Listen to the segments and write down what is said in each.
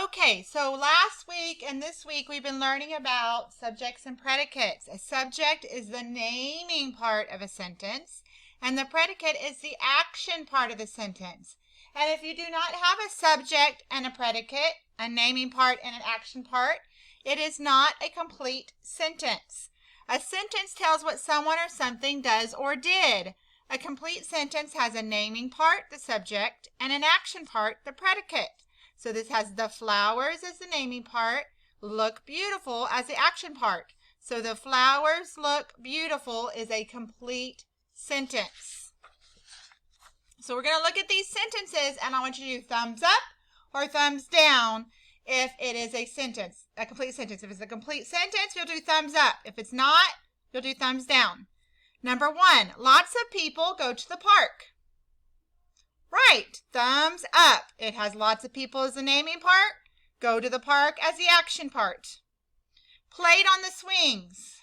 Okay, so last week and this week we've been learning about subjects and predicates. A subject is the naming part of a sentence, and the predicate is the action part of the sentence. And if you do not have a subject and a predicate, a naming part and an action part, it is not a complete sentence. A sentence tells what someone or something does or did. A complete sentence has a naming part, the subject, and an action part, the predicate. So this has the flowers as the naming part, look beautiful as the action part. So the flowers look beautiful is a complete sentence. So we're going to look at these sentences, and I want you to do thumbs up or thumbs down if it is a sentence, a complete sentence. If it's a complete sentence, you'll do thumbs up. If it's not, you'll do thumbs down. Number 1, lots of people go to the park. Right, thumbs up. It has lots of people as the naming part. Go to the park as the action part. Played on the swings.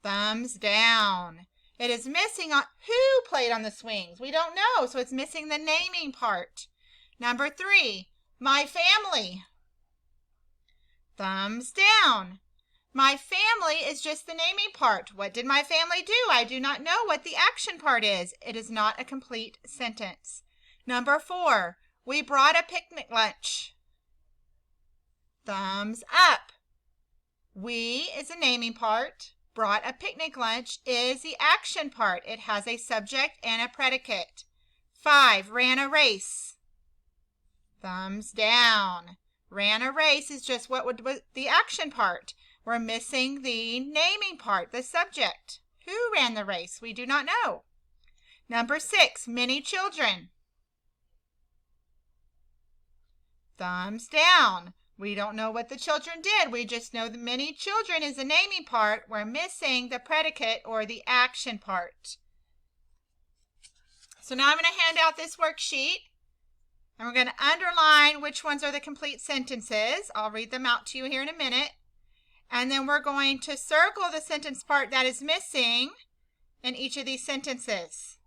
Thumbs down. It is missing on who played on the swings. We don't know, so it's missing the naming part. Number 3, my family. Thumbs down. My family is just the naming part. What did my family do? I do not know what the action part is. It is not a complete sentence. Number 4, we brought a picnic lunch. Thumbs up. We is the naming part. Brought a picnic lunch is the action part. It has a subject and a predicate. 5, ran a race. Thumbs down. Ran a race is just what would be the action part. We're missing the naming part, the subject. Who ran the race? We do not know. Number 6, many children. Thumbs down. We don't know what the children did. We just know that many children is the naming part. We're missing the predicate or the action part. So now I'm going to hand out this worksheet. And we're going to underline which ones are the complete sentences. I'll read them out to you here in a minute. And then we're going to circle the sentence part that is missing in each of these sentences.